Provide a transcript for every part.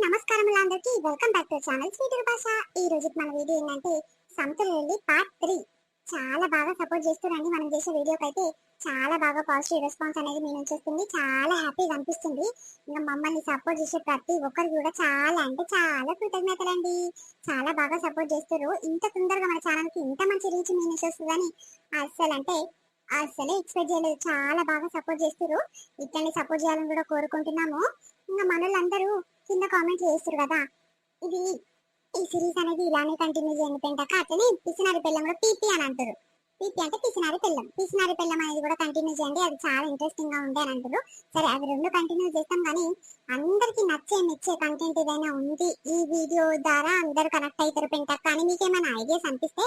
నమస్కారం అందరికీ welcome back to channel sweet భాష. ఈ రోజు మన వీడియో ఏంటంటే సంతులెల్లి పార్ట్ 3. చాలా బాగా సపోర్ట్ చేస్తున్నారండి. మనం చేసే వీడియోకి అయితే చాలా బాగా పాజిటివ్ రెస్పాన్స్ అనేది మీ నుంచి వస్తుంది. చాలా హ్యాపీగా అనిపిస్తుంది. ఇంకా మమ్మల్ని సపోర్ట్ చేసే ప్రతి ఒక్కరు కూడా చాలా అంటే చాలా కృతజ్ఞతలండి. చాలా బాగా సపోర్ట్ చేస్తారు. ఇంత తొందరగా మన ఛానల్ కి ఇంత మంచి రీచ్ మీ నుంచి వస్తుందని అసలే ఎక్స్పెక్ట్ చేయలేదు. చాలా బాగా సపోర్ట్ చేస్తారు. ఇట్లనే సపోర్ట్ చేయాలని కూడా కోరుకుంటున్నాము. ఇంకా మనోళ్ళందరూ కింద కామెంట్ చేస్తారు కదా, ఇది ఈ సిరీస్ అనేది ఇలానే కంటిన్యూ చేయండి పెంటక, అట్లనే పిసినారి పెళ్ళం కూడా పీపీ అని అంటారు. పీపీ అంటే పిసినారి పెళ్ళం అనేది కూడా కంటిన్యూ చేయండి, అది చాలా ఇంట్రెస్టింగ్ గా ఉంది అని అంటారు. సరే, అవి రెండు కంటిన్యూ చేస్తాం, కానీ అందరికి మెచ్చే కంటెంట్ ఏదైనా ఉంది ఈ వీడియో ద్వారా అందరు కనెక్ట్ అవుతారు పెంటక్క అని మీకేమైనా ఐడియాస్ అనిపిస్తే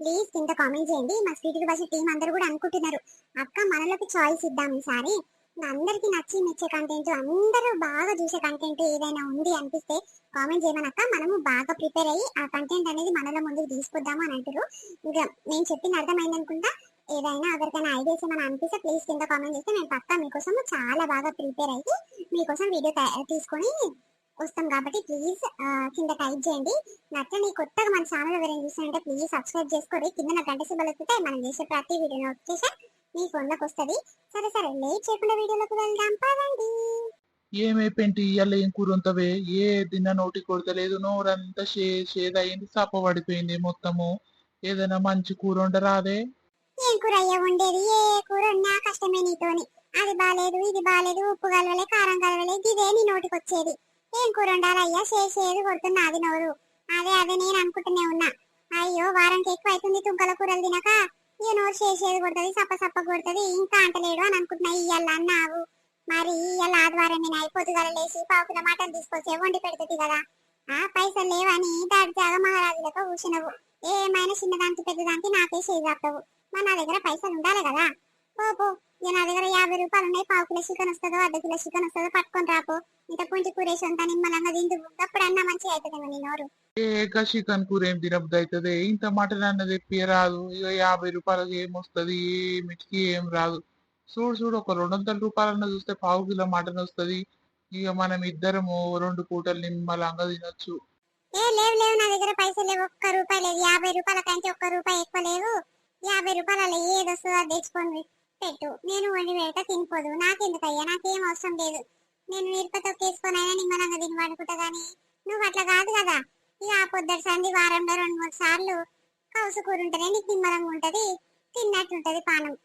ప్లీజ్ కింద కామెంట్ చేయండి. మా స్వీట్ భాష టీం అందరూ కూడా అనుకుంటున్నారు, అక్క మనలోకి చాయిస్ ఇద్దాం ఈసారి, అందరికి మెచ్చే కంటెంట్, అందరూ బాగా చూసే కంటెంట్ ఏదైనా ఉంది అనిపిస్తే కామెంట్ చేయమనక్క, మనము బాగా ప్రిపేర్ అయ్యి ఆ కంటెంట్ అనేది మనలో ముందుకు తీసుకొద్దాము అని అంటారు. ఇంకా నేను చెప్పింది అర్థమైంది అనుకుంటా. ఏదైనా ఎవరికైనా ఐడియాస్ ఏమైనా అనిపిస్తే ప్లీజ్ కింద కామెంట్ చేస్తే నేను పక్కా మీకోసం చాలా బాగా ప్రిపేర్ అయ్యి మీకోసం వీడియో తీసుకొని వస్తాం. కాబట్టి ప్లీజ్ కింద టైప్ చేయండి. నచ్చని కొత్తగా మన ఛానల్ ఎవరైనా చూస్తారంటే ప్లీజ్ సబ్స్క్రైబ్ చేసుకోండి. కింద గంట సింబల్ వస్తే మనం చేసే ప్రతి వీడియో నోటిఫికేషన్ మీ ఫోన్లోకి వస్తుంది. సరే లేట్ చేయకుండా వీడియోలోకి వెళ్దాం పదండి. ఏమైపోయింది ఇవాళ ఏం కూర ఉంటవే? ఏ తిన్న నోటి కొడతలేదు, నోరంతా షేదయింది, సప్ప పడిపోయింది మొత్తము. ఏదైనా మంచి కూర ఉండరాదే? ఏం కూర అయ్యా ఉండేది? ఏ కూర ఉన్నా కష్టమే నీతోని. అది బాలేదు ఇది బాలేదు, ఉప్పు కలవలే కారం కలవలే, ఇదే నీ నోటికి వచ్చేది. ఏం కూర ఉండాలయ్యా? చేసేది కొడుతున్నా అది నోరు. అదే నేను అనుకుంటూనే ఉన్నా, అయ్యో వారానికి ఎక్కువ అవుతుంది తుంకల కూరలు తినక, ఈ నోరు చేసేది కొడుతుంది, సప్ప కొడుతుంది, ఇంకా అంటలేడు అని అనుకుంటున్నా. ఇయ్యాల అన్నావు మరి, ఇయ్యాల ఆదివారం నేను అయిపోతుగా లేచి పావుకిల మటన్ తీసుకొచ్చే వండి పెడుతుంది కదా. పైసలు లేవని దర్జాగా మహారాజులకు కూర్చున్నావు. ఏమైనా చిన్నదానికి పెద్దదానికి నాకే చేస్తావు. మరి నా దగ్గర పైసలు ఉండాలి కదా. పో నా దగ్గర 50 రూపాయలు ఉన్నాయి. పావు కిలో చికెన్ వస్తుందో, అర్ధ కిలో చికెన్ వస్తుందో పట్టుకొని రాపో. ఇంత పుంటి కూరేసి అంతా నిమ్మలంగా తిందు, అప్పుడన్నా మంచిగా అవుతుందేమో నీ నోరు. చికెన్ కూర ఏం తినబుద్ది అవుతుంది? ఇంత మటన్ అన్నది తెప్పియరాదు. ఇక 50 రూపాయలకి ఏమొస్తుంది? ఏమిటికి ఏం రాదు. చూడు ఒక 200 రూపాయలన్న చూస్తే పావు కిలో మటన్ వస్తుంది. ఇక మనం ఇద్దరము 2 పూటలు నిమ్మలంగా తినొచ్చు. లేవు నా దగ్గర పైసలు లేవు, ఒక్క రూపాయి లేదు. 50 రూపాయల కంటే ఒక్క రూపాయి ఎక్కువ లేవు. 50 రూపాయలు ఏది వస్తుందో అది తెచ్చుకొని పెట్టు, నేను వండి పెడతా, తినిపోదు. నాకెందుకయ్యా, నాకేం అవసరం లేదు. నేను మిరపతో వేసుకొనైనా నిమ్మలంగా తిని అనుకుంటా, గానీ నువ్వు అట్లా కాదు కదా. ఇక ఆ పొద్దుటి సంది వారంలో 2-3 సార్లు కౌసు కూర ఉంటేనే నీకు నిమ్మలంగా ఉంటది, తిన్నట్టుంటది పానం.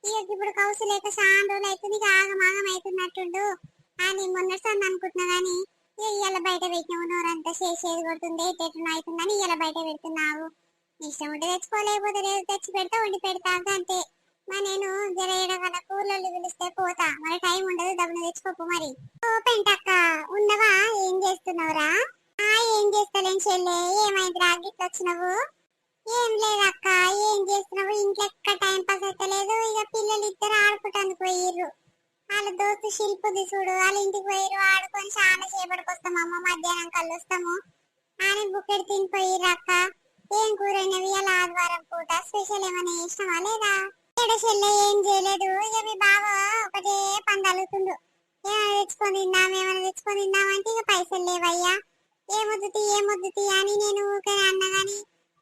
ఇక ఇప్పుడు కౌసు లేక చాలా రోజులు అవుతుంది, ఇక ఆగమాగం అవుతున్నట్టుండు అని మొన్నసారి అనుకుంటున్నా. గానీ ఇవాళ బయట పెట్టినావు, నోరంతా చేసేది కొడుతుంది, ఎట్టెట్టున అవుతుందని ఇవాళ బయట పెడుతున్నావు. ఇష్టం ఉంటే తెచ్చుకోలేకపోతే లేదు, తెచ్చి పెడతా వండి పెడతా అంతే. మరి నేను జర ఏడగల కూరలు పిలిస్తే పోతా, మరి టైం ఉండదు, డబ్బులు తెచ్చుకోపు. మరి ఓ పెంటక్క ఉన్నవా? ఏం చేస్తున్నావురా? ఏం చేస్తలేని చెల్లె, ఏమైందిరా గిట్ల వచ్చినావు? ఏం లేదక్క, ఏం చేస్తున్నావు? ఇంట్లో ఎక్కడ టైం పాస్ అవుతలేదు. ఇక పిల్లలు ఇద్దరు ఆడుకుంటానికి పోయిర్రు. వాళ్ళ దోస్తు శిల్పుది చూడు, వాళ్ళ ఇంటికి పోయిర్రు. ఆడుకొని చాలా సేపటికి వస్తామమ్మ, మధ్యాహ్నం కళ్ళు వస్తాము అని బుక్కెడు తినిపోయిర్రు అక్క. ఏం కూరైనవి? అలా ఆదివారం పూట స్పెషల్ ఏమైనా చేసినావా లేదా? చెల్లె ఏం చేయలేదు. ఇక మీ బావ ఒకటే పని తగ్గుతుండు, ఏమైనా తెచ్చుకొని తిందామంటే ఇక పైసలు లేవయ్యా, ఏమొద్దు అని నేను ఊరికే అన్నా. గానీ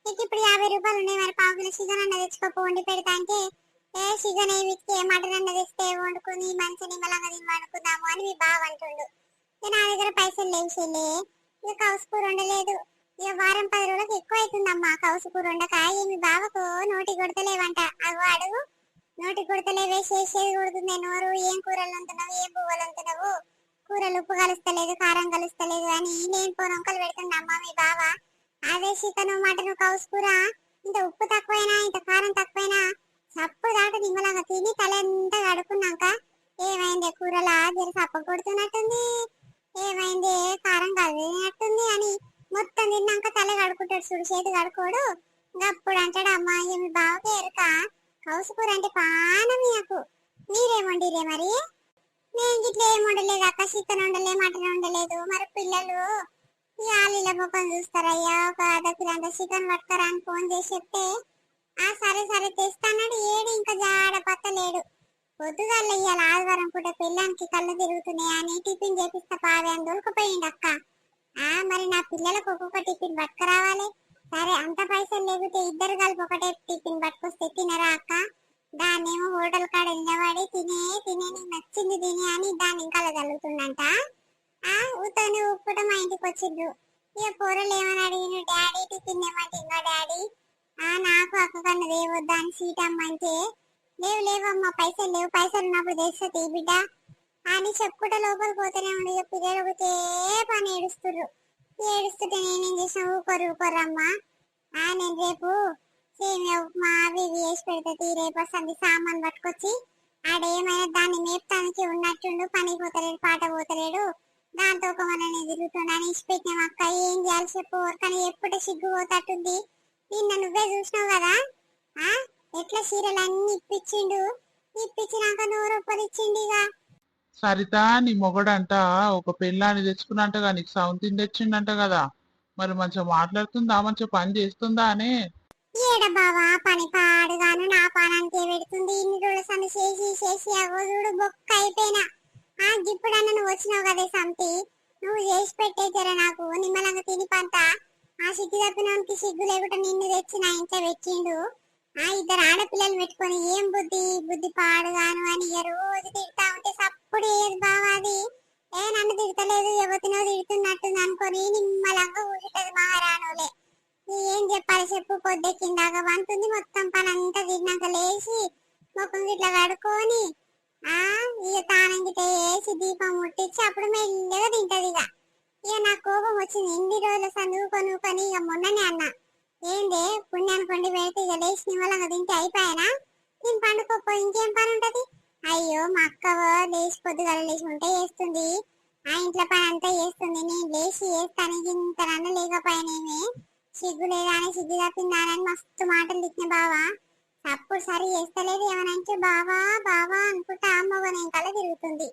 నీకు ఇప్పుడు 50 రూపాయలు ఉన్నాయి, మరి పావు కిలో చికెన్ అన్న తెచ్చుకోపో, వండి పెడతా అంటే చికెన్ ఏమిటికి మటన్ అన్న తెస్తే వండుకుని మంచి నిమ్మలంగా తిని వండుకుందాము అని మీ బావ అంటుండు. నా దగ్గర పైసలు లేవు చెల్లె, ఇక కౌసు కూర ఉండలేదు. ఇక వారం 10 రోజులకు ఎక్కువ అవుతుందమ్మా కౌసు కూర ఉండక. మీ బావకు నోటి కొడతలేవంట. అడుగు నోటి కొడతలేవే, చేసేది కొడుతుంది నోరు. ఏం కూరలు అంటున్నావు, ఏం పువ్వులు అంటున్నావు, కూరలు ఉప్పు కలుస్తలేదు కారం కలుస్తలేదు అని నేను పొరంకలు పెడుతుండమ్మా మీ బావ. అదే చికెన్ మటన్ కౌసు కూర ఇంత ఉప్పు తక్కువైనా ఇంత కారం తక్కువైనా సప్పు దాట నిమ్మలంగా తిని తలంతా కడుక్కున్నాక ఏమైంది కూరలా జర సప్ప కొడుతున్నట్టుంది, ఏమైంది కారం కలిగినట్టుంది అని మొత్తం తిన్నాక తల కడుకుంటాడు చూడు, చేతి కడుకోడు. అప్పుడు అంటాడు, అమ్మా మీ బావకి ఎరుక కౌసు కూర అంటే పానం నాకు. మీరేమండిరే మరి? నేను గిట్ల ఏం వండలేదు అక్క, చికెన్ వండలే మటన్ వండలేదు. మరి పిల్లలు ఇక ముఖం చూస్తారయ్యా, ఒక అర్ధ కిలో అంత చికెన్ పట్టుకరా అని ఫోన్ చేసి చెప్తే సరే తెస్తాన్నాడు. ఏడు ఇంకా జాడ పత్తలేడు. పొద్దుగాల ఇవాళ ఆదివారం పూట పిల్లానికి కళ్ళు తిరుగుతున్నాయి అని టిఫిన్ చేపిస్తా పావే అని దొరికిపోయింది అక్క. మరి నా పిల్లలకు ఒక్కొక్క టిఫిన్ పట్టుకురావాలి. సరే అంత పైసలు లేకపోతే ఇద్దరు కలిపి ఒకటే టిఫిన్ పట్టుకొస్తే తినరా అక్క? దాన్నేమో హోటల్ కాడ నిలబడి తినే తినే నీకు నచ్చింది తినే అని దాన్ని ఇంకా చదువుతుందంట. ఊతోని ఊపుకుంట మా ఇంటికి వచ్చిండ్రు. ఇక కూరలు ఏమని అడిగిన డాడీ టిఫిన్ ఏమంటే ఇంకా డాడీ నాకు అక్క కన్నా దేవద్దా అని సీటమ్మ అంటే లేవు లేవమ్మా పైసలు లేవు, పైసలు ఉన్నప్పుడు తెస్తా బిడ్డ అని చెప్పుకుంటే లోపలికి పోతూనే ఉండు. ఇక పిల్లలు ఒకటే పని ఏడుస్తుర్రు. ఏడుస్తుంటే నేనేం చేసిన ఊకొర్రమ్మా. నేను రేపు సేమియా ఉప్మా అవి ఇవి వేసి పెడతా. రేపు వస్తుంది సామాన్ పట్టుకొచ్చి ఆడేమైనా దాన్ని మేపుతానికి ఉన్నట్టుండు, పని పోతలేడు పాట పోతలేడు, దాంతో ఒక మనని తిరుగుతుండని ఇచ్చిపెట్టినాం అక్క. ఏం చేయాలి చెప్పు? కానీ ఎప్పుడు సిగ్గు పోతట్టుంది. నిన్న నువ్వే చూసినావు కదా ఎట్లా చీరలు అన్ని ఇప్పించిండు. ఇప్పించినాక నూరొప్పలు ఇచ్చిండు. ఇక సరిత నీ మొగడంట ఒక పెళ్ళాన్ని తెచ్చుకున్నంటగా, నీకు సౌంతిని తెచ్చిండంట కదా, మరి మంచిగా మాట్లాడుతుందా, మంచిగా పని చేస్తుందా అనే? ఏడ బావా పని పాడుగాను నా పానానికే పెడుతుంది. ఇన్ని రోజుల సన్ని చేసి చేసి అవో చూడు బొక్క అయిపోయినా. ఇప్పుడన్నా నువ్వు వచ్చినావు కదే సంతి, నువ్వు చేసి పెట్టే జర నాకు నిమ్మలంగా తిని పంట. సిగ్గు తప్పినోనికి సిగ్గు లేకుండా నిన్ను తెచ్చి నా ఇంట్లో పెట్టిండు. ఇద్దరు ఆడపిల్లలు పెట్టుకొని ఏం బుద్ధి బుద్ధి పాడుగాను అని రోజు తిడతా ఉంటే సప్పుడు ఏది బావా అది. నన్ను తిడతలేదు ఎవరినో తిడుతున్నట్టుంది అనుకొని నిమ్మలంగా ఊరుటది మహారాణులే. ఏం చెప్పాలి చెప్పు? పొద్దెక్కిందాక వంతుంది మొత్తం పని అంతా తిన్నాక లేచి ముఖం గిట్లా కడుక్కొని ఇక తానం గిట్ట వేసి దీపం ముట్టించి అప్పుడు మెల్లగా తింటది. ఇక నా కోపం వచ్చింది. ఇన్ని రోజులు చదువుకొని ఇక మొన్ననే అన్నా ఏందే పుణ్యానికి వండి పెడితే ఇక లేచి నిమ్మలంగా తింటే అయిపోయానా? నేను పండుకోపో ఇంకేం పని ఉంటది? అయ్యో మా అక్క లేచి పొద్దుగల లేచి ఉంటే చేస్తుంది, ఇంట్లో పని అంతా చేస్తుంది, నేను లేచి చేస్తాను ఇంతనన్నా లేకపోయానేమే. సిగ్గు లేదా అని సిగ్గు తప్పిందానని మస్తు మాటలు తిట్టిన బావా. అప్పుడు సరి చేస్తలేదు ఏమనంటే బావా బావా అనుకుంటా అమ్మగా కళ తిరుగుతుంది.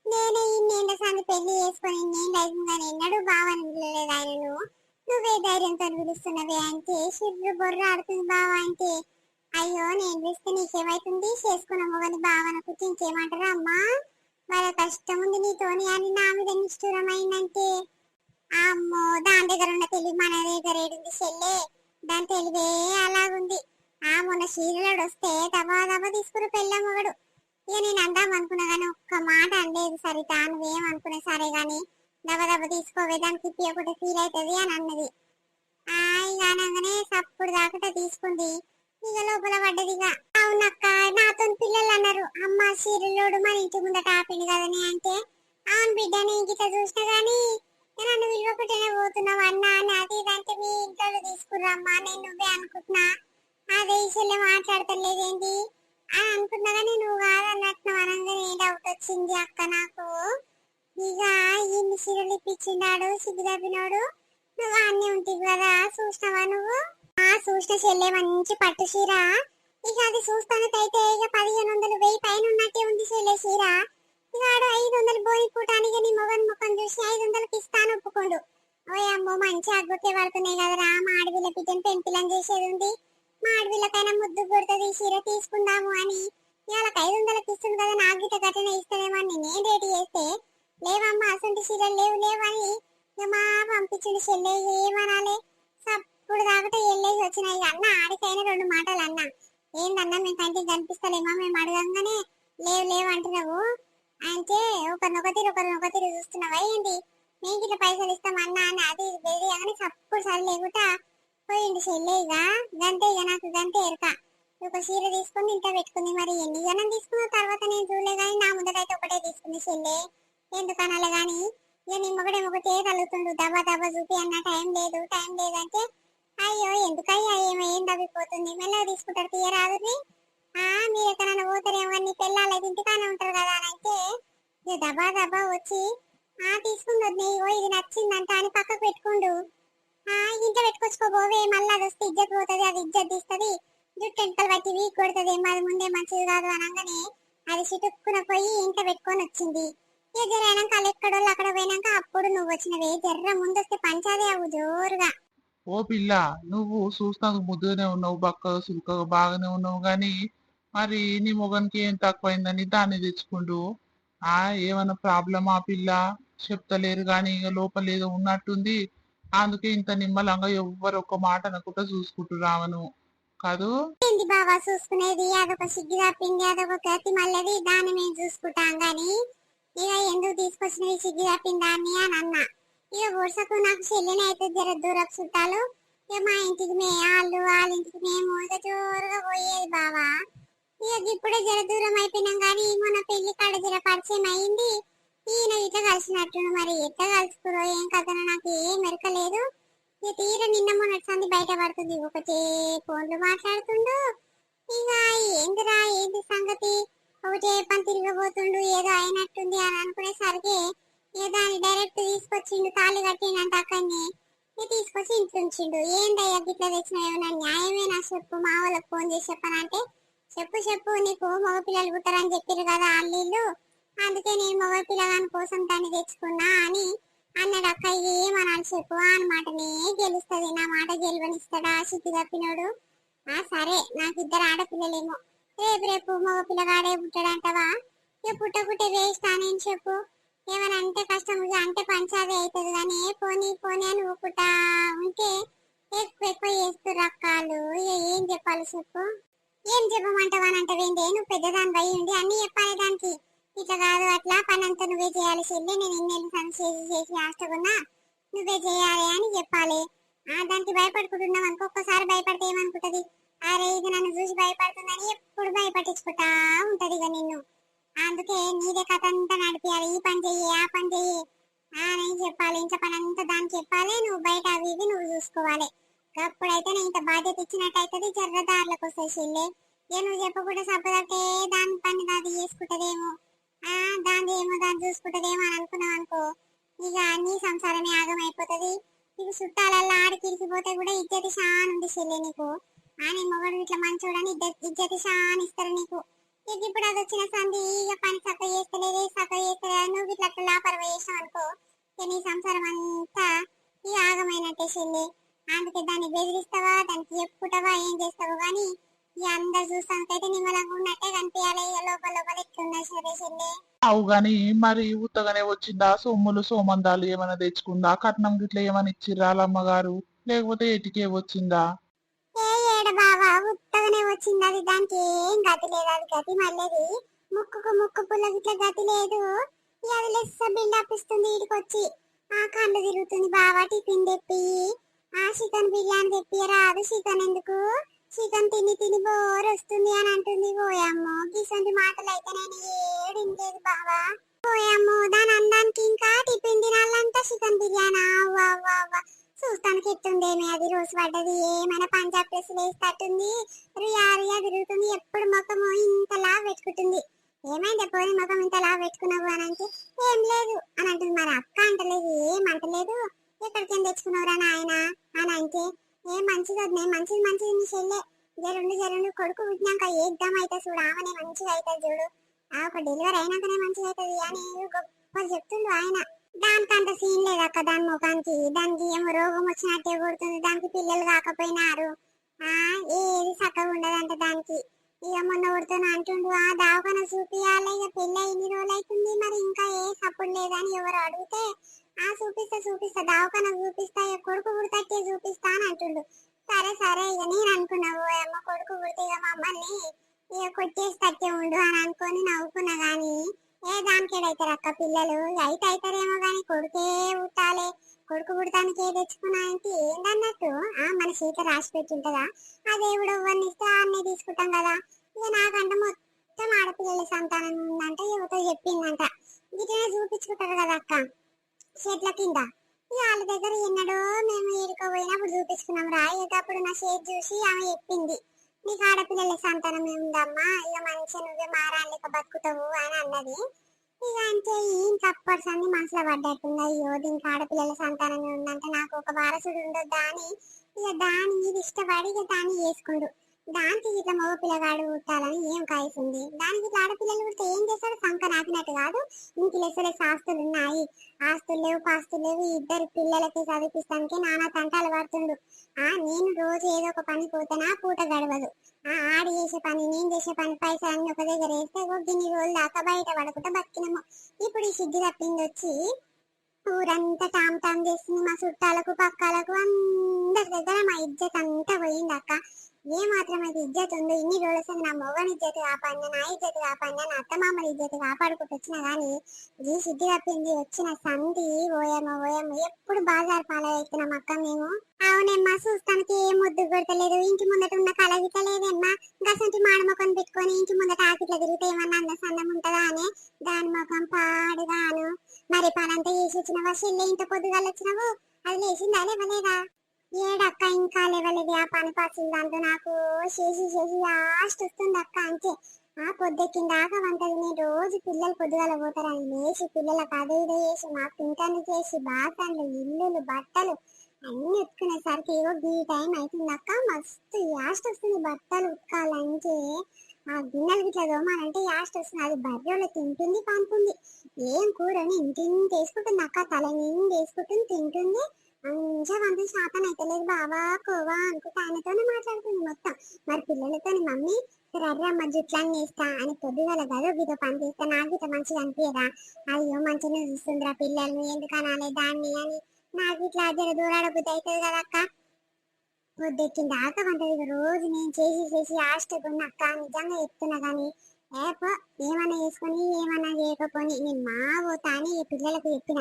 నేనే ఇన్నేళ్ళ సంది పెళ్లి చేసుకొని ఇన్నేళ్ళు అవుతుందని ఎన్నడూ బావని పిలలేదు ఆయనను. నువ్వే ధైర్యంతో పిలుస్తున్నవే అంటే సిగ్గు బొర్ర ఆడుతుంది బావా అంటే. అయ్యో నేను పిలిస్తే నీకేమైతుంది? చేసుకున్న మొగని భావన కూర్చి ఇంకేమంటారా అమ్మా? వాళ్ళ కష్టం ఉంది నీతోని అని నా మీద నిష్ఠూరమైందంటే అమ్మో దాని దగ్గర ఉన్న తెలివి మన దగ్గర ఏడుంది చెల్లే. దాని తెలివే అలాగుంది. మొన్న చీరలోడు వస్తే దబా దబా తీసుకుని పెళ్ళ మొగడు. ఇక నేను అందాం అనుకున్నా గానీ ఒక్క మాట అనలేదు. సరిత నువ్వేమనుకునే సరే గాని దబా దబా తీసుకోవే దానికి ఇప్పి ఒకటి ఫీల్ అవుతుంది అని అన్నది. ఇక అనగానే సప్పుడు దాకట తీసుకుంది. ఇక లోపల పడ్డది. ఇక అవునక్క నాతో పిల్లలు అన్నారు అమ్మ చీరలోడు మన ఇంటి ముందట ఆపింది కదని అంటే అవును బిడ్డ నేను గిట్లా చూసినా గానీ నన్ను విలువకుంటేనే పోతున్నావు అన్నా అని అది ఇదంటే మీ ఇంట్లో తీసుకురమ్మా నేను నువ్వే అనుకుంటున్నా. అదే ఈ చెల్లె మాట్లాడతలేదేంటి అని అనుకున్నా గానీ నువ్వు కాదన్నట్టు అనగానే డౌట్ వచ్చింది అక్క నాకు. ఇక ఇన్ని చీరలు ఇప్పించిండాడు సిగ్గు తప్పినాడు. నువ్వు అన్నీ ఉంటావు కదా చూసినావా నువ్వు? చూసిన చెల్లె మంచి పట్టు చీర. ఇక అది చూస్తానికైతే ఇక 1500 1000 పైన ఉన్నట్టే ఉంది చెల్లె చీర. ఇక ఆడు 500 బోని కూటానికి నీ మొగన్ ముఖం చూసి 500కి ఇస్తాను ఒప్పుకోండు. ఓయమ్మో మంచి అగ్గుకే పడుతున్నాయి కదరా. మా ఆడవిల్ల బిడ్డను పెంపిలం చేసేది ఉంది, మా ఆడవిల్లకైనా ముద్దు కొడుతుంది చీర తీసుకుందాము అని. ఇవాళకి 500కి ఇస్తుంది కదా నాకు గిట్ట ఘటన ఇస్తుందేమని నేను రేటు చేస్తే లేవమ్మా అసంటి చీరలు లేవు లేవని ఇక మా పంపించింది చెల్లె. ఏమనాలి సప్పుడు దాకట వెళ్ళేసి వచ్చినాయి. అన్న ఆడికైనా 2 మాటలు అన్నా. ఏందన్నా మేము కంటికి కనిపిస్తలేమా మేము అడగంగానే లేవు లేవు అంటున్నావు అంటే ఒకరినొకరు చూస్తున్నావా ఏంటి? మేము ఇట్లా పైసలు ఇస్తాం అన్నా అని అది వేరే కానీ సప్పుడు సరి లేకుండా పోయింది చెల్లె. ఇక గంటే ఇక నాకు గంటే ఎరక ఒక చీర తీసుకొని ఇంట్లో పెట్టుకుంది. మరి ఎన్ని జనం తీసుకున్న తర్వాత నేను చూడలే కానీ నా ముందరైతే ఒకటే తీసుకుంది చెల్లె. ఎందుకనాలే గాని ఇక ఒకటే కలుగుతుండు దబా దబా చూపి అన్న టైం లేదు అంటే అయ్యో ఎందుకయ్యా ఏం దబ్బిపోతుంది మెల్లగా తీసుకుంటారు తీయరాదు. మీరు ఎక్కడైనా పోతారేమో నీ పిల్లలు అయితే ఇంటికానే ఉంటారు కదా అని అయితే ఇక దబా దబా వచ్చి తీసుకుంది నీవో ఇది నచ్చిందంట అని పక్కకు పెట్టుకుండు. ఇంట్లో పెట్టుకొచ్చుకోబోవే మళ్ళీ అది వస్తే ఇజ్జత్ పోతుంది, అది ఇజ్జత్ తీస్తుంది, జుట్టు ఎంటలు బట్టి వీక్ కొడుతుంది, అది ముందే మంచిది కాదు అనగానే అది చిటుక్కున పోయి ఇంట్లో పెట్టుకొని వచ్చింది. ఇక జరైనాక వాళ్ళు ఎక్కడోళ్ళు అక్కడ పోయినాక అప్పుడు నువ్వు వచ్చినవే జర్ర ముందొస్తే పంచాదే అవు జోరుగా. ఓ పిల్ల నువ్వు చూస్తానికి ముద్దుగానే ఉన్నావు, బక్కగా సుల్కగా బాగానే ఉన్నావు గాని మరి నీ మొగనికి ఏం తక్కువైందని దాన్ని తెచ్చుకుంటూ ఏమన్నా ప్రాబ్లమా పిల్ల? చెప్తలేరు గాని ఇక లోపల ఏదో ఉన్నట్టుంది. అందుకే ఇంత నిమ్మలంగా ఎవ్వరు ఒక్క మాట అనకుండా చూసుకుంటున్నామను కాదు. ఏంది బావా చూసుకునేది, అదొక సిగ్గు తప్పింది, అదొక గతి మళ్ళది, దాన్ని మేము చూసుకుంటాం గాని ఇక ఎందుకు తీసుకొచ్చినవి సిగ్గు తప్పిన దాన్ని అని అన్నా. ఇక వరుసకు నాకు చెల్లెని అయితే జర దూరపు చుట్టాలు, ఇక మా ఇంటికి వాళ్ళ ఇంటికి మేము ఇక జోరుగా పోయేది బావా. ఇక ఇప్పుడే జర దూరం అయిపోయినాం గాని మొన్న పెళ్లి కాడ జర పరిచయం అయింది. ఈయన ఇట్లా కలిసినట్టు మరి ఎట్లా కలుసుకురో ఏం కథనో నాకు ఏం మెరకలేదు. ఇక తీర నిన్న మొన్నటి సంది బయట పడుతుంది, ఒకటే ఫోన్లు మాట్లాడుతుండు. ఇక ఏందిరా ఏంది సంగతి, ఒకటే పని తిరగబోతుండు, ఏదో అయినట్టుంది అని అనుకునేసరికి ఇక దాన్ని డైరెక్ట్ తీసుకొచ్చిండు, తాళి కట్టిండంట అక్కడిని. ఇక తీసుకొచ్చి ఇంట్లో ఉంచిండు. ఏందయ్యా గిట్ల తెచ్చిన, ఏమైనా న్యాయమేనా చెప్పు, మా వాళ్ళకి ఫోన్ చేసి చెప్పనంటే చెప్పు చెప్పు, నీకు మగపిల్లలు పుట్టారని చెప్పారు కదా అల్లీళ్ళు, అందుకే నేను మగపిల్లగాని కోసం దాన్ని తెచ్చుకున్నా అని అన్నాడు. అక్క ఏమనాలి చెప్పు, అనమాటనే గెలుస్తుంది, నా మాట గెలవనిస్తాడా సిగ్గు తప్పినోడు. సరే నాకు ఇద్దరు ఆడపిల్లలేమో, రేపు రేపు మగ పిల్లగాడే పుట్టాడంటవా, ఇక పుట్టకుంటే వేస్ట్ అని చెప్పు. ఏమైనా అంటే కష్టం అంటే పంచాది అవుతుంది కానీ పోనీ పోనీ అని ఊపుతా ఉంటే ఎక్కువ ఎక్కువ చేస్తారు రకాలు. ఇక ఏం చెప్పాలి చెప్పు, ఏం చెప్పమంటావా అని అంటవేంటి, నువ్వు పెద్దదాని భయ ఉండి అన్ని చెప్పాలి దానికి. ఇట్లా కాదు అట్లా పని అంతా నువ్వే చేయాలి చెల్లి, నేను ఇన్నేళ్ళు పని చేసి చేసి ఆష్టకున్నా, నువ్వే చేయాలి అని చెప్పాలి. దానికి భయపడుకుంటున్నావు అనుకో, ఒక్కసారి భయపడితే ఏమనుకుంటది, అరే ఇది నన్ను చూసి భయపడుతుందని ఎప్పుడు భయపట్టించుకుంటా ఉంటది ఇక నిన్ను. అందుకే నీదే కథ అంతా నడిపియాలి, ఈ పని చెయ్యి ఆ పని చెయ్యి అని చెప్పాలి, ఇంట్లో పని అంతా దానికి చెప్పాలి, నువ్వు బయట అవి ఇవి నువ్వు చూసుకోవాలి. అప్పుడైతే నేను ఇంత బాధ్యత ఇచ్చినట్టు అవుతుంది, జర్రదారులకు వస్తాయి చెల్లి. ఇక నువ్వు చెప్పకుండా సపోదంటే దాని పని దాది చేసుకుంటదేమో, దాని ఏమో దాన్ని చూసుకుంటదేమో అని అనుకున్నావు అనుకో, ఇక నీ సంసారమే ఆగమైపోతుంది. నీకు చుట్టాలల్లా ఆడికి ఇరికిపోతే కూడా ఇజ్జతి షాన్ ఉంది చెల్లి నీకు, అని మొగడు ఇట్లా మంచోడని ఇజ్జతి షాన్ ఇస్తారు నీకు. ఇక ఇప్పుడు అది వచ్చిన సంధి, ఇక పని చక్క చేస్తలేదు చక్క చేస్తలేదు, నువ్వు ఇట్లా అట్లా లాపరవ చేసావు అనుకో, ఇక నీ సంసారం అంతా ఇక ఆగమైనట్టే చెల్లి. అందుకే దాన్ని బెదిరిస్తావా, దానికి చెప్పుకుంటావా, ఏం చేస్తావు కానీ ఇక అందరు చూస్తానికైతే నిమ్మలంగా ఉన్నట్టే కనిపించాలి. ఇక లోపల లోపల ఎట్లున్నా సరే చెల్లి. అవు గాని మరి ఉత్తగానే వచ్చిందా, సొమ్ములు సోమందాలు ఏమైనా తెచ్చుకుందా, కట్నం గిట్ల ఏమైనా ఇచ్చిర్రా అమ్మగారు, లేకపోతే ఎటికే వచ్చిందా? ఏ ఏడ బావా ఉత్తగానే వచ్చింది, అది దానికి ఏం గతి లేదు, అది గతి మళ్ళీ ముక్కుకు ముక్కు పుల్ల గిట్ల గతి లేదు. ఇక అది లెస్స బిల్డప్ ఇస్తుంది వీడికి వచ్చి, కళ్ళు తిరుగుతుంది బావా, టిఫిన్ తెప్పి చికెన్ బిర్యానీ తెప్పి రాదు, చికెన్ ఎందుకు, చికెన్ తిని తిని బోర్ వస్తుంది అని అంటుంది. పోయమ్మో గిసంటి మాటలు అయితే నేను ఏడిండేది బావా. పోయమ్మో దాని అందానికి ఇంకా టిఫిన్ తినాలంటే చికెన్ బిర్యానీ, అవ్వ అవ్వ అవ్వ చూస్తానికి ఎట్టుందేమి, అది రోజు పడ్డది ఏమైనా పంజాబ్ డ్రెస్ వేస్తట్టుంది, రియా రియా తిరుగుతుంది, ఎప్పుడు ముఖము ఇంతలా పెట్టుకుంటుంది. ఏమైంది పోయి ముఖం ఇంతలా పెట్టుకున్నావు అని అంటే ఏం లేదు అని అంటుంది. మరి అక్క అంటలేదు, ఏమంటలేదు, ఎక్కడికి తెచ్చుకున్నావురా నాయన అని అంటే ఏం మంచిది వద్దు, మంచిది మంచిది నీ చెల్లె, జరుండు కొడుకు పుట్టినాక ఏద్దాం అయితే చూడు, ఆమెనే మంచిగా అవుతుంది చూడు, ఒక డెలివరీ అయినాకనే మంచిగా అవుతుంది అని గొప్ప చెప్తుండు ఆయన. దానికి అంత సీన్ లేదు అక్క, దాని ముఖానికి దానికి ఏమో రోగం వచ్చినట్టే కొడుతుంది, దానికి పిల్లలు కాకపోయినారు, ఏది చక్కగా ఉండదంట దానికి. ఇక మొన్న కొడుతున్నా అంటుండు, దావకన చూపియాలి, ఇక పెళ్ళి ఇన్ని రోజులు అవుతుంది మరి ఇంకా ఏ సపోర్ట్ లేదని ఎవరు అడిగితే చూపిస్తా దావకన చూపిస్తా, ఇక కొడుకు పుడతట్టే చూపిస్తా అని అంటుండు. సరే సరే ఇక నేను అనుకున్నావు అమ్మ కొడుకు పుడితే ఇక మమ్మల్ని ఇక కొట్టేస్తట్టే ఉండు అని అనుకొని నవ్వుకున్నా గాని, ఏ దానికి ఏడైతారు అక్క పిల్లలు, అయితే అవుతారేమో గాని కొడుకే పుట్టాలి, కొడుకు పుడతానికి ఏ తెచ్చుకున్నా అంటే ఏందన్నట్టు, మన చేత రాసి పెట్టింటదా, ఆ దేవుడు ఎవరిని ఇస్తే అన్నీ తీసుకుంటాం కదా. ఇక నాకంటే మొత్తం ఆడపిల్లల సంతానం ఉందంట, ఎవరితో చెప్పిందంట, గిట్లనే చూపించుకుంటారు కదా అక్క చెట్ల కింద. ఇక వాళ్ళ దగ్గర ఎన్నడో మేము ఏడుకోపోయినప్పుడు చూపించుకున్నాం రా, ఇక అప్పుడు నా షేర్ చూసి ఆమె చెప్పింది, నీకు ఆడపిల్లల సంతానం ఏముందమ్మా, ఇక మంచిగా నువ్వే మారాలేక బతుకుతావు అని అన్నది. ఇక అంటే ఇంక అప్పటి సంది మనసులో పడ్డట్టుంది, అయ్యో దీనికి ఆడపిల్లల సంతానం ఉందంటే నాకు ఒక వారసుడు ఉండొద్దా అని ఇక దాని మీద ఇష్టపడి ఇక దాన్ని చేసుకుండు. దానికి ఇట్లా మగ పిల్లగాడు పుట్టాలని ఏం కాయిస్తుంది, దానికి ఇట్లా ఆడపిల్లలు పుడితే ఏం చేస్తాడు, సంక నాకినట్టు కాదు, ఇంక లెసలేసి ఆస్తులు ఉన్నాయి, ఆస్తులు లేవు పాస్తులు లేవు, ఇద్దరు పిల్లలకి చదివిస్తానికి నానా తంటాలు పడుతుండు. నేను రోజు ఏదో ఒక పని పోతేనా పూట గడవదు, ఆడి చేసే పని నేను చేసే పని పైసలు అన్ని ఒక దగ్గర వేస్తే గిన్ని రోజులు దాకా బయట పడకుండా బతికినాము. ఇప్పుడు ఈ సిగ్గు తప్పింది వచ్చి ఊరంతా టామ్ టామ్ చేస్తుంది. మా చుట్టాలకు పక్కాలకు అందరి దగ్గర మా ఇజ్జత్ అంతా పోయింది అక్క. ఏ మాత్రం అయితే ఇజ్జత్ ఉందో ఇన్ని రోజులు నా మొగని ఇజ్జత్ కాపాడినా, నా ఇజ్జత్ కాపాడినా, నా అత్తమామల ఇజ్జత్ కాపాడుకుంటూ వచ్చినా గానీ ఈ సిద్ధి తప్పింది వచ్చిన సంధి ఓయమ్మ ఎప్పుడు బాజారు పాలవుతున్నాం అక్క మేము. అవునమ్మా, చూస్తానికి ఏం ముద్దు కొడతలేదు. ఇంటి ముందట ఉన్న కలగిత లేదమ్మా. గసంటి మాడి ముఖం పెట్టుకొని ఇంటి ముందట ఆకిట్లా తిరిగితే ఏమన్నా అంద సన్నం ఉంటదా అని దాని ముఖం పాడుగాను. మరి పనంతా వేసి వచ్చినవా చెల్లె? ఇంత పొద్దుగాలు వచ్చినావు, అది లేచిందా లేవలేదా? ఏడక్క ఇంకా లేవలేదు. ఆ పని పాసింది దాంతో నాకు చేసి లాస్ట్ వస్తుంది అక్క. అంతే ఆ పొద్దెక్కిందాకా వంటది. నేను రోజు పిల్లలు పొద్దుగాల పోతారని లేచి పిల్లలకు అదే ఇదే చేసి మా పింటలు చేసి బాసన్లు ఇల్లులు బట్టలు అన్ని ఉతుకునేసరికి ఈ టైం అవుతుంది అక్క. మస్తు యాస్ట్ వస్తుంది బట్టలు ఉతకాలంటే. ఆ గిన్నెలు గిట్లా తోమాలంటే యాస్ట్ వస్తుంది. అది బర్రెలు తింటుంది పంపుతుంది. ఏం కూరని ఇంటింటి వేసుకుంటుంది అక్క. తల నిండి వేసుకుంటుంది తింటుంది. మంచిగా వంట శాతం అయితే లేదు. బావా కోవా అనుకుంటే ఆయనతోనే మాట్లాడుతుంది మొత్తం. మరి పిల్లలతో మమ్మీ రర్రమ్మ జుట్లన్నీ వేస్తా అని పొద్దుగల గదో గీతో పని చేస్తా, నాకు గిట్ట మంచిగా అనిపించదా? అయ్యో మంచిగా చూస్తుందిరా పిల్లల్ని, ఎందుకు అనాలి దాన్ని అని నాకు ఇట్లా జర దూరాడ బుద్ధి అవుతుంది కదా అక్క. పొద్దెక్కిన దాకా వంటది రోజు నేను చేసి ఆష్టకున్న అక్క. నిజంగా చెప్తున్నా కానీ ఏమన్నా చేసుకొని ఏమన్నా చేయకపోని నేను మా పోతా అని ఈ పిల్లలకు చెప్పిన.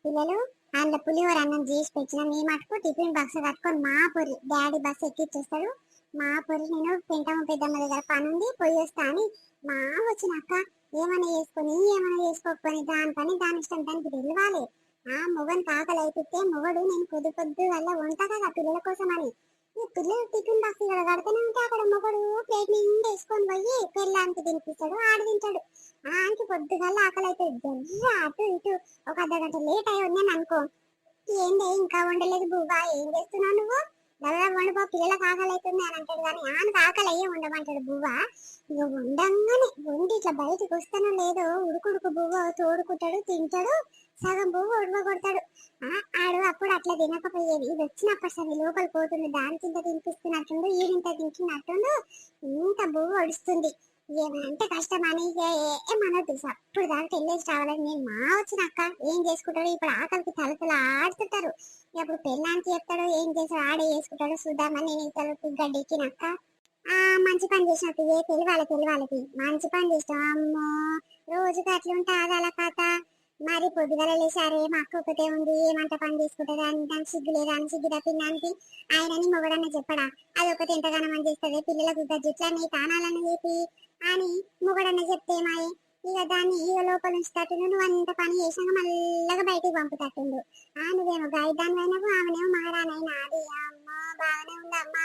పిల్లలు అందులో పులిహోర అన్నం చేసి పెట్టిన. మీ మటుకు టిఫిన్ బాక్స్ కట్టుకొని మా పొరి డాడీ బస్ ఎక్కిచ్చేస్తాడు. మా పొరి నేను పెంటమ్మ పెద్దమ్మ దగ్గర పని ఉంది పోయి వస్తా అని మా వచ్చిన అక్క. ఏమన్నా చేసుకొని ఏమన్నా చేసుకోకపోని దాని పని దాని ఇష్టం దానికి తెలియాలి. ఆ మొగని కాకలు అయిపితే మొగడు నేను పొద్దు వల్ల వంట కదా పిల్లల కోసం అని. ఈ పిల్లలు టిఫిన్ బాక్స్ ఇక్కడ కడితేనే ఉంటే అక్కడ మొగడు ప్లేట్ నిండా వేసుకొని పోయి పిల్లానికి తినిపిస్తాడు, ఆడు తింటాడు. ఆనికి పొద్దుగల్లా ఆకలి అవుతుంది. జర్ర అటు ఇటు ఒక అర్ధగంట లేట్ అయి ఉన్నాను అనుకో, ఏంటి ఇంకా వండలేదు బువ్వా, ఏం చేస్తున్నావు నువ్వు? దళ వండిపో పిల్లలకు ఆకలి అవుతుంది అని అంటాడు. కానీ ఆనకు ఆకలి అయ్యే ఉండమంటాడు బువ్వ. ఇక వండంగానే వండి ఇట్లా బయటకు వస్తానో లేదో ఉడుకుడుకు బువ్వ తోడుకుంటాడు, తింటాడు, సగం బువ్వ ఉడవ కొడతాడు. ఆడు అప్పుడు అట్లా తినకపోయేది. ఇది వచ్చినప్పుడు సరే లోపల పోతుంది, దాని కింద తినిపిస్తున్నట్టుండు, ఈడింత తింటున్నట్టుండు, ఇంత బువ్వ ఒడుస్తుంది. ఏమంటే కష్టం అని ఏమనొద్దు. అప్పుడు దాకా వెళ్ళేసి రావాలని నేను మా వచ్చినాక ఏం చేసుకుంటాడు. ఇప్పుడు ఆకలికి తలుపులు ఆడుతుంటారు. ఇప్పుడు పెళ్ళానికి చెప్తాడో ఏం చేసాడో ఆడే చేసుకుంటాడో చూద్దామని నేను తలుపు గడ్డెక్కినాక మంచి పని చేసినట్టు తెలియాలకి మంచి పని చేస్తాం. అమ్మో రోజుకి అట్లుంటాది అలా కథ. మరి పొద్దుగల లేసారే మా అక్క ఒకటే ఉంది, ఏమంట పని చేసుకుంటుంది అని దానికి సిగ్గు లేదా అని సిగ్గు తప్పిందానికి ఆయనని మొగడన్న చెప్పడా? అది ఒకటి ఎంతగానో మంది చేస్తుంది. పిల్లలకు జుట్లన్నీ తానాలని చెప్పి అని మొగడన్న చెప్తే మాయే ఇక దాన్ని ఇక లోపల ఉంచుతట్టుండు. నువ్వు అంత పని చేసాక మళ్ళగా బయటికి పంపుతట్టుండు. నువ్వేమో గాయదాన్ని అయినవు, ఆమెనేమో మహారాణైనా. అది అమ్మ బాగానే ఉంది అమ్మ.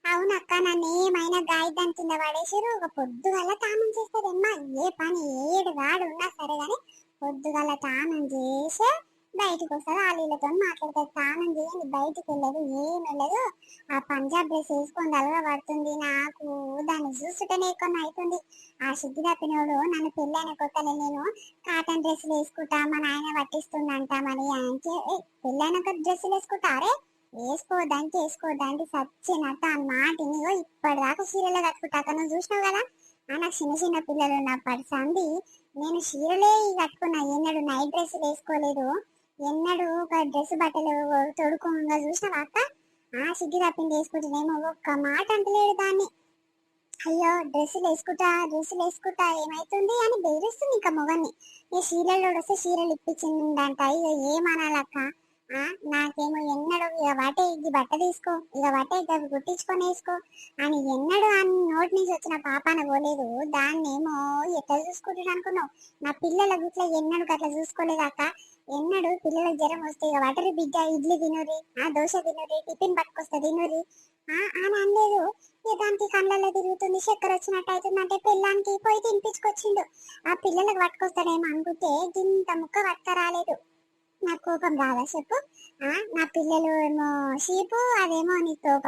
అవునక్క, నన్ను ఏమైనా గాయదాని కింద పడేసారు. ఒక పొద్దుగల తానం చేస్తారమ్మా. ఏ పని ఏడు వాడు ఉన్నా సరే గాని పొద్దుగల తానం చేసి బయటకు వస్తారు. వాళ్ళతో మాట్లాడతారు. తానం చేయండి బయటకు వెళ్ళదు, ఏం వెళ్ళదు. ఆ పంజాబ్ డ్రెస్ వేసుకొని అలగా పడుతుంది. నాకు దాన్ని చూస్తుంటేనే కొన్ని అవుతుంది. ఆ సిగ్గు తప్పినోడు నన్ను పెళ్ళైన కొత్తలే నేను కాటన్ డ్రెస్సులు వేసుకుంటా మా నాయన పట్టిస్తుందంట. మరి అంటే పెళ్ళైనాక డ్రెస్సులు వేసుకుంటారే? వేసుకోవద్దంటే సచ్చినట్టు ఆ మాటిని ఇప్పటిదాకా చీరలే కట్టుకుంటా. నువ్వు చూసినావు కదా, నాకు చిన్న పిల్లలు ఉన్నప్పటి సంది నేను చీరలే కట్టుకున్నా. ఎన్నడు నైట్ డ్రెస్సులు వేసుకోలేదు. ఎన్నడు ఒక డ్రెస్ బట్టలు తొడుకోగా చూసినావా అక్క? సిగ్గు తప్పింది వేసుకుంటున్నామో ఒక్క మాట అంటలేడు దాన్ని. అయ్యో డ్రెస్సులు వేసుకుంటా ఏమైతుంది అని బెదిరిస్తుంది ఇంకా మొగన్ని. ఈ చీరలు వస్తే చీరలు ఇప్పించిందంట. ఇక ఏమనాలక్క? నాకేమో ఎన్నడు ఇక వాటే ఇది బట్ట తీసుకో, ఇక వాటే ఇక కుట్టించుకొని వేసుకో అని ఎన్నడు అని నోటి నుంచి వచ్చిన పాపాన పోలేదు. దాన్నేమో ఎట్లా చూసుకుంటాడు అనుకున్నావు? నా పిల్లల గుట్ల ఎన్నడు అట్లా చూసుకోలేదాక. ఎన్నడు పిల్లలకు జ్వరం వస్తే ఇక వాటరి బిడ్డ ఇడ్లీ తినురి, దోశ తినురి, టిఫిన్ పట్టుకొస్తా తినురి అని అనలేదు. ఇక దానికి కళ్ళల్లో తిరుగుతుంది, చక్కెర వచ్చినట్టు అవుతుంది అంటే పిల్లానికి పోయి తినిపించుకొచ్చిండు. ఆ పిల్లలకు పట్టుకొస్తాడేమో అనుకుంటే ఇంత ముక్క పట్టుక రాలేదు. నాకు కోపం రాదా చెప్పు? నా పిల్లలు ఏమో షీపు, అదేమో నీ తోప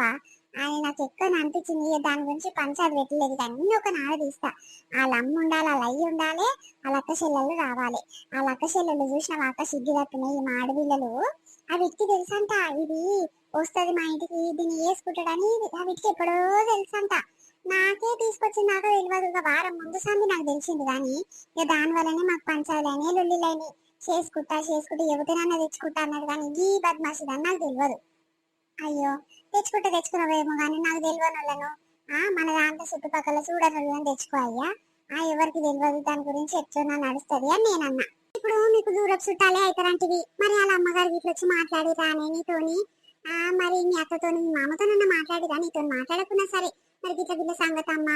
అని నాకు ఎక్కువ అనిపించింది. దాని గురించి పంచాయతీ పెట్టలేదు. అన్ని ఒక నాడ తీస్తా. వాళ్ళ అమ్మ ఉండాలి, వాళ్ళ అయ్యి ఉండాలి, వాళ్ళ అక్క చెల్లెళ్ళు రావాలి. వాళ్ళ అక్క చెల్లెళ్ళు చూసిన అక్క సిగ్గు తప్పినాయి. మా ఆడపిల్లలు ఆ వీటికి తెలుసంట ఇది వస్తుంది మా ఇంటికి, దీన్ని వేసుకుంటాడని ఆ వీటికి ఎప్పుడో తెలుసంట. నాకే తీసుకొచ్చింది నాకు తెలియదు. ఒక వారం ముందు సంది నాకు తెలిసింది. కానీ ఇక దాని వల్లనే మాకు పంచాయతీలని లొల్లిలైనవి. చేసుకుంటా ఎవరినైనా తెచ్చుకుంటా అన్నాడు కానీ ఈ బద్మాషిదని నాకు తెలియదు. అయ్యో తెచ్చుకున్నావేమో కానీ నాకు తెలియని వాళ్ళను మన దాంట్లో చుట్టుపక్కల చూడని తెచ్చుకో అయ్యా. ఎవరికి తెలియదు దాని గురించి ఎట్లా నడుస్తుంది అని నేనన్నా. ఇప్పుడు మీకు దూరపు చుట్టాలే అవుతారంటివి, మరి వాళ్ళ అమ్మగారు ఇట్లా వచ్చి మాట్లాడిరా అని నీతోని, మరి మీ అత్తతోని మీ మామతోనన్నా మాట్లాడిరా? నీతో మాట్లాడకున్నా సరే మరి గిట్ల సంగతి అమ్మ,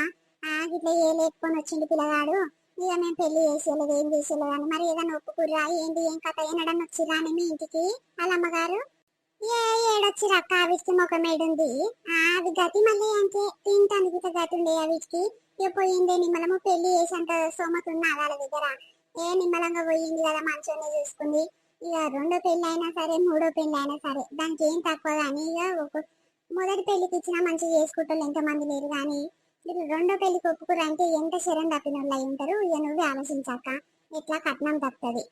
గిట్ల ఏ లేపుకొని వచ్చింది పిల్లగాడు, ఇక మేము పెళ్లి చేసేయలేదు ఏం చేసేయలేదు అని మరి ఏదైనా ఒప్పుకుర్రా? ఏంది ఏం కథ ఏనడన్నా వచ్చిరా అని మీ ఇంటికి వాళ్ళ అమ్మగారు? ఏడొచ్చిరక్క వీటికి ముఖం ఏడుంది, అది గతి మళ్ళీ అంటే తింటానికి గతి ఉండే వీటికి. ఇక పోయిందే నిమ్మలము పెళ్లి చేసేంత సోమత ఉన్నా వాళ్ళ దగ్గర. నిమ్మలంగా పోయింది కదా, మంచోనే చూసుకుంది. ఇక రెండో పెళ్లి అయినా సరే మూడో పెళ్లి అయినా సరే దానికి ఏం తక్కువ కానీ, ఇక మొదటి పెళ్లికి ఇచ్చినా మంచిగా చేసుకుంటారు ఎంతమంది లేరు కానీ, మీరు రెండో పెళ్లికి ఒప్పుకురు అంటే ఎంత శరం తప్పిన వాళ్ళు అయి ఉంటారు. ఇక నువ్వే ఆలోచించాక ఎట్లా కట్నం తప్పుతుంది.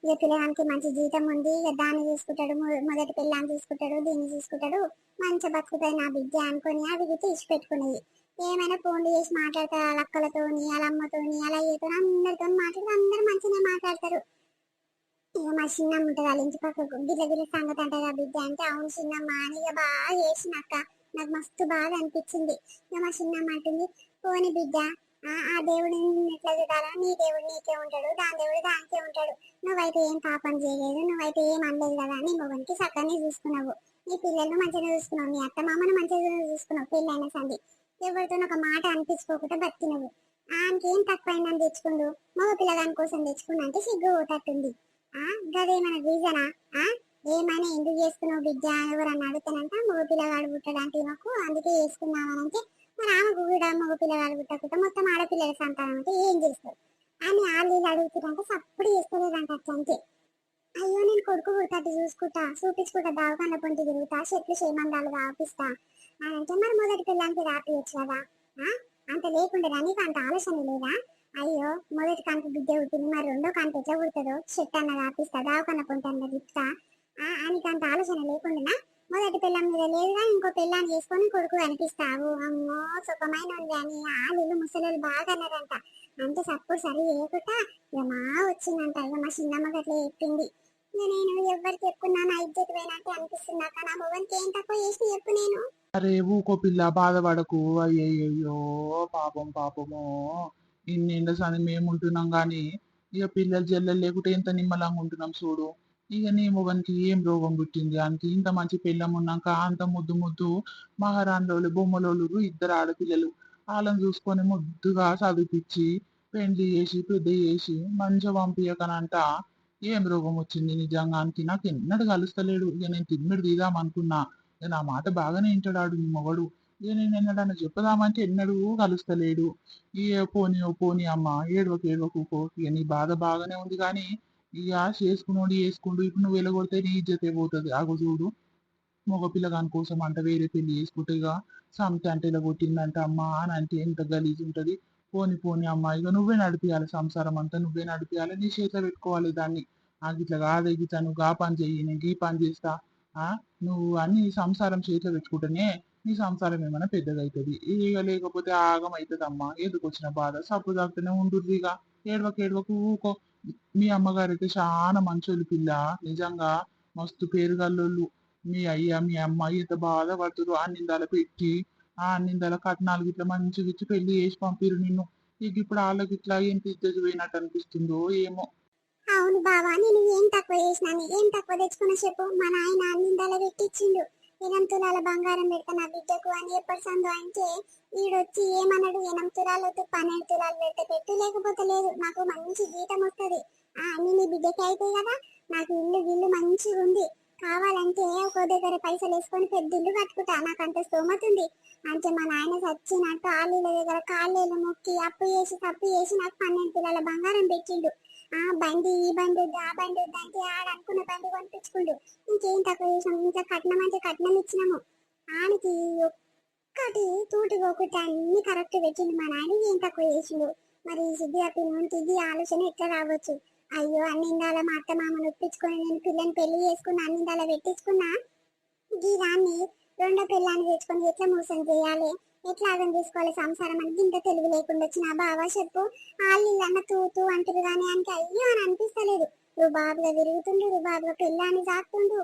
ఇక పిల్లగానికి మంచి జీతం ఉంది, ఇక దాన్ని చూసుకుంటాడు, మొదటి పిల్లని చూసుకుంటాడు, దీన్ని చూసుకుంటాడు, మంచి బతుకుతాయి నా బిడ్డ అనుకుని అవి తీసి పెట్టుకునేది. ఏమైనా ఫోన్లు చేసి మాట్లాడతారు వాళ్ళ అక్కలతోని వాళ్ళ అమ్మతోని అలా ఏతో అందరితో మాట్లాడితే అందరు మంచిగా మాట్లాడతారు. ఇక మా చిన్నమ్మ ఉంటుంది వాళ్ళ ఇంటి పక్కకు, గిల్ల సంగతి అంటారా బిడ్డ అంటే అవును చిన్నమ్మ అని ఇక బాగా చేసినక్క. నాకు మస్తు బాగా అనిపించింది. ఇక మా చిన్నమ్మ అంటుంది, పోని బిడ్డ ఆ దేవుడు ఎట్లా చూడాలా, నీ దేవుడు నీకే ఉంటాడు, దాని దేవుడు దానికే ఉంటాడు. నువ్వైతే ఏం పాపం చేయలేదు, నువ్వైతే ఏం అనలేదు కదా, నీ మొగనికి చక్కనే చూసుకున్నావు, నీ పిల్లలను మంచిగా చూసుకున్నావు, నీ అత్త మామను మంచిగా చూసుకున్నావు, పెళ్ళైన సంది ఎవరితో ఒక మాట అనిపించుకోకుండా బతికినవు. ఆమెకేం తక్కువైందని తెచ్చుకుండు, మగ పిల్లగాని కోసం తెచ్చుకున్నా అంటే సిగ్గు పోతట్టుంది. గదేమైనా రీజనా? ఏమైనా ఎందుకు చేసుకున్నావు బిడ్డ ఎవరన్నా అడుగుతానంట, మగ పిల్లగాడు పుట్టడానికి మాకు అందుకే చేసుకున్నావనంటే, మరి ఆమెకు కూడా మగ పిల్లగాడు పుట్టకుండా మొత్తం ఆడపిల్లల సంతానం అంటే ఏం చేస్తారు అని వాళ్ళు అడుగుతుంటే సప్పుడు చేసుకోలేదంట అట్లంటే. అయ్యో నేను కొడుకు పుడతాడు చూపించుకుంటా దావకాండ పొంటి తిరుగుతా, చెట్లు చేమందాలు రాపిస్తా అని అంటే, మరి మొదటి పిల్లానికి రాపియచ్చు కదా, అంత లేకుండా నీకు అంత ఆలోచన లేదా? అయ్యో మొదటి కంటి బిడ్డ పుట్టింది, మరి రెండో కంటి ఎట్లా పుడుతుందో చెట్టు అన్న రాపిస్తా, దావకాండ పొంటి అన్న తిప్పుతా నీకు అంత ఆలోచన లేకుండా మొదటి పిల్లం మీద లేదుగా ఇంకో పిల్లాన్ని చేసుకొని కొడుకు కనిపిస్తావు. అమ్మో సుఖమైన ఉంది అని ఆళ్ళు ముసలి బాగా అన్నారంట. అంటే సప్పుడు సరి చేయకుండా ఇక మా వచ్చిందంట. ఇక మా చిన్నమ్మ గట్లా చెప్పింది. ఇక నేను ఎవరికి చెప్పుకున్నా నా ఇజ్జత్ పోయినట్టే అనిపిస్తుందాక, నా మొగనికి ఏం తక్కువ చేసి చెప్పు నేను. అరే ఊకో పిల్ల బాధపడకు, అయ్యయ్యో పాపం పాపము. ఇన్నేళ్ళ సని మేము ఉంటున్నాం గాని ఇక పిల్లలు జల్లలు లేకుంటే ఎంత నిమ్మలంగా ఉంటున్నాం చూడు. ఇక నీ మొగనికి ఏం రోగం పుట్టింది అంటే, ఇంత మంచి పిల్లం ఉన్నాక అంత ముద్దు ముద్దు మహారాణులు బొమ్మలోళ్ళు ఇద్దరు ఆడపిల్లలు వాళ్ళని చూసుకొని ముద్దుగా చదివిపించి పెండ్లి చేసి పెద్ద చేసి మంచిగా పంపించకనంట ఏం రోగం వచ్చింది నిజంగానికి. నాకు ఎన్నడూ కలుస్తలేడు. ఇక నేను తిమ్మిడి తీద్దాం అనుకున్నా, నా మాట బాగానే వింటాడు నీ మొగడు. ఇక నేను ఎన్నడన్నా చెప్పదామంటే ఎన్నడూ కలుస్తలేడు. ఇక పోనీ అమ్మ ఏడవకు ఇక నీ బాధ బాగానే ఉంది కానీ ఇక చేసుకుండు ఇప్పుడు నువ్వు వెళ్ళగొడితే నీ ఇజ్జతే పోతుంది. ఆగో చూడు మగ పిల్లగాని కోసం అంట వేరే పెళ్లి చేసుకుంటే ఇక సంత అంటే ఇలా కొట్టిందంట అమ్మ అని అంటే ఎంత గలీజ్ ఉంటది. పోనీ అమ్మ ఇక నువ్వే నడిపియాలి, సంసారం అంతా నువ్వే నడిపియాలి, నీ చేతిలో పెట్టుకోవాలి దాన్ని. ఇట్లా కాదే గిట్లా నువ్వు గా పని చెయ్యి నేను గీ పని చేస్తా, నువ్వు అన్ని సంసారం చేతిలో పెట్టుకుంటేనే నీ సంసారం ఏమైనా పెద్దగా అవుతుంది. ఇక లేకపోతే ఆగం అవుతుంది అమ్మ. ఎందుకు వచ్చిన బాధ సబ్బు తాకుతూనే ఉంటుంది. ఇక ఏడవకు ఊకో. మీ అమ్మగారు అయితే చాలా మంచోళ్ళు పిల్ల, నిజంగా మస్తు పేరుగల్లోళ్ళు. మీ అయ్య మీ అమ్మాయి ఎంత బాధపడుతురు ఆ నిందాల పెట్టి, ఆ నిందాల కట్నాలు ఇట్లా మంచిగా ఇచ్చి పెళ్లి చేసి పంపిరు నిన్ను. ఇక ఇప్పుడు వాళ్ళకి ఇట్లా ఎంత ఇద్దరు పోయినట్టు అనిపిస్తుందో ఏమో. అవును బావా, నేను ఏం తక్కువ చేసినాను, ఏం తక్కువ తెచ్చుకున్నా చెప్పు. మా నాయన నిందల పెట్టించిండు, 8 తులాల బంగారం పెడతా నా బిడ్డకు అని ఎప్పటి సందో అంటే, ఈడొచ్చి ఏమన్నాడు, 8 తులాలు వద్దు 12 తులాలు పెడితే పెట్టు లేకపోతే లేదు, నాకు మంచి జీతం వస్తుంది, అన్ని నీ బిడ్డకి అవుతాయి కదా, నాకు ఇల్లు మంచిగా ఉంది, కావాలంటే ఒక దగ్గర పైసలు వేసుకొని పెద్ద ఇల్లు కట్టుకుంటా, నాకు అంత స్తోమత ఉంది అంటే, మా నాయన చచ్చినట్టు ఆలీల దగ్గర కాళ్ళేళ్ళు మొక్కి అప్పు చేసి తప్పు చేసి నాకు 12 తులాల బంగారం పెట్టిండు. బండి ఈ బండి వద్దు ఆ బండి వద్దు అంటే ఆడ అనుకున్న బండి కొనిపించుకుండు. ఇంకేం తక్కువ చేసినాము, ఇంకా కట్నం అంటే కట్నం ఇచ్చినాము. ఆనికి ఒక్కటి తూటి పోకుండా అన్ని కరెక్ట్ పెట్టిండు మా నాయన. ఏం తక్కువ చేసిండు. మరి సిద్ధి అప్పిన ఇది ఆలోచన ఎట్లా రావచ్చు. అయ్యో అన్నిందాల మా అత్త మామను ఒప్పించుకొని నేను పిల్లని పెళ్లి చేసుకున్నా, అన్నిందాల పెట్టించుకున్నా, ఈ దాన్ని రెండో పిల్లాన్ని తెచ్చుకొని ఎట్లా మోసం చేయాలి, ఎట్లా అర్థం చేసుకోవాలి సంసారం అని ఇంత తెలివి లేకుండా వచ్చిన బావా చెప్పు. వాళ్ళు అన్న తూ అంటారు కానీ ఆయనకి అయ్యో అని అనిపిస్తలేదు. రుబాబుగా తిరుగుతుండు, రుబాబుగా పిల్లాన్ని సాకుతుండు.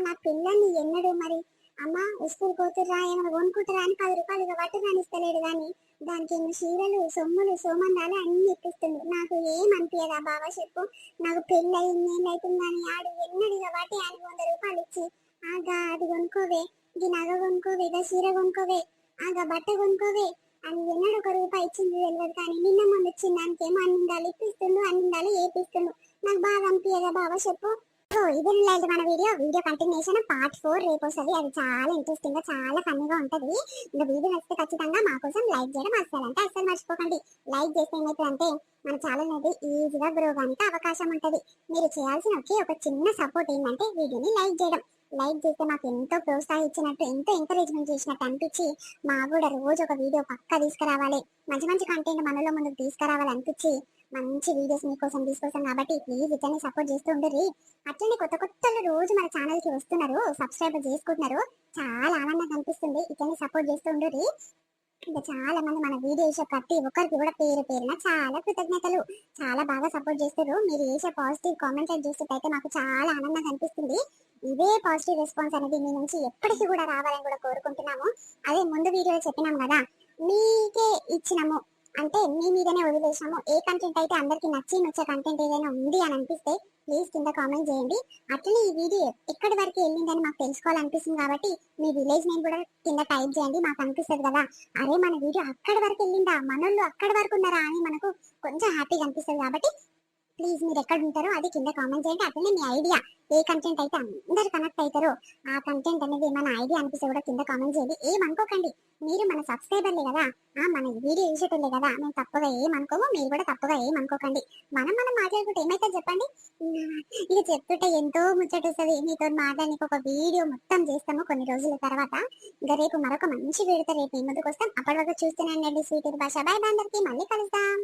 నా పిల్లని ఎన్నడు మరి అమ్మ స్కూల్ పోతుర్రా ఏమైనా కొనుక్కుంటారా అని 10 రూపాయలు ఇక వట్టు రానిస్తలేడు గాని దానికి ఏమో చీరలు సొమ్ములు సోమందాలు అన్ని ఇప్పిస్తుండు. నాకు ఏం అనిపించదా బాబా చెప్పు. నాకు పెళ్ళి అయింది ఏమైతుంది కానీ ఆడు ఎన్నడు ఇక వాటి ఆయన 100 రూపాయలు ఇచ్చి ఆగా అది కొనుక్కోవే, ఈ నగ కొనుక్కోవే, ఇక చీర కొనుక్కోవే, ఆగా బట్ట కొనుక్కోవే అని ఎన్నడు 1 రూపాయి ఇచ్చింది తెలియదు కానీ నిన్న మొన్న ఇచ్చిన దానికేమో అన్నిందాలు ఇప్పిస్తుండు, అన్నిందాలు ఏపిస్తుండు. నాకు బాగా అనిపించదా బాబా చెప్పు. సో ఇది ఇలాంటి మన వీడియో కంటిన్యూషన్ పార్ట్ 4 రేపు వస్తుంది. అది చాలా ఇంట్రెస్టింగ్ గా చాలా ఫన్నీగా ఉంటది. ఇంకా వీడియో నచ్చితే ఖచ్చితంగా మా కోసం లైక్ చేయడం అస్సలు మర్చిపోకండి. లైక్ చేస్తే ఏమైతుందంటే మన ఛానల్ అనేది ఈజీగా గ్రో కానికి అవకాశం ఉంటది. మీరు చేయాల్సిన ఒక చిన్న సపోర్ట్ ఏంటంటే వీడియోని లైక్ చేయడం. లైక్ చేస్తే మాకు ఎంతో ప్రోత్సహించినట్టు, ఎంతో ఎంకరేజ్మెంట్ చేసినట్టు అనిపించి మా కూడా రోజు ఒక వీడియో పక్కా తీసుకురావాలి, మంచి మంచి కంటెంట్ మనలో ముందుకు తీసుకురావాలి అనిపించి మంచి వీడియోస్ మీకోసం తీసుకొస్తాం. కాబట్టి ప్లీజ్ ఇట్లనే సపోర్ట్ చేస్తూ ఉండరు. అట్లనే కొత్త కొత్తలు రోజు మన ఛానల్ కి వస్తున్నారు, సబ్స్క్రైబ్ చేసుకుంటున్నారు. చాలా ఆనందంగా అనిపిస్తుంది. ఇట్లనే సపోర్ట్ చేస్తూ ఉండరు. ఇంకా చాలా మంది మన వీడియో చేసే ప్రతి ఒక్కరికి కూడా పేరు పేరున చాలా కృతజ్ఞతలు. చాలా బాగా సపోర్ట్ చేస్తారు. మీరు చేసే పాజిటివ్ కామెంట్ చేసేటైతే మాకు చాలా ఆనందంగా అనిపిస్తుంది. ఇదే పాజిటివ్ రెస్పాన్స్ అనేది మీ నుంచి ఎప్పటికీ కూడా రావాలని కూడా కోరుకుంటున్నాము. అదే ముందు వీడియో చెప్పినాం కదా, మీకే ఇచ్చినాము అంటే మీ మీదనే వదిలేసాము. ఏ కంటెంట్ అయితే అందరికి నచ్చే కంటెంట్ ఏదైనా ఉంది అని అనిపిస్తే ప్లీజ్ కింద కామెంట్ చేయండి. అట్లనే ఈ వీడియో ఎక్కడి వరకు వెళ్ళిందని మాకు తెలుసుకోవాలనిపిస్తుంది కాబట్టి మీ విలేజ్ నేమ్ కూడా కింద టైప్ చేయండి. మాకు అనిపిస్తుంది కదా, అరే మన వీడియో అక్కడి వరకు వెళ్ళిందా, మనోళ్ళు అక్కడి వరకు ఉన్నారా అని మనకు కొంచెం హ్యాపీగా అనిపిస్తుంది. కాబట్టి ప్లీజ్ మీరు ఎక్కడ ఉంటారో అది కింద కామెంట్ చేయండి. అట్లనే మీ ఐడియా ఏ కంటెంట్ అయితే అందరు కనెక్ట్ అవుతారో ఆ కంటెంట్ అనేది మన ఐడియా అనిపిస్తే కూడా కింద కామెంట్ చేయండి. ఏమనుకోకండి, మీరు మన సబ్స్క్రైబర్లే కదా, మన వీడియో చూసేటోళ్ళే కదా, మేము తప్పుగా ఏమనుకోము, మీరు కూడా తప్పుగా ఏమనుకోకండి. మనం మాట్లాడుకుంటే ఏమైతే చెప్పండి. ఇక చెప్తుంటే ఎంతో ముచ్చట వస్తుంది. మీతో మాట్లాడడానికి ఒక వీడియో మొత్తం చేస్తాము కొన్ని రోజుల తర్వాత. ఇంకా రేపు మరొక మంచి వీడియోతో రేపు మీ ముందుకు వస్తాం. అప్పటి వరకు చూస్తూనే స్వీట్ భాష. బాయ్ అందరికి, మళ్ళీ కలుద్దాం.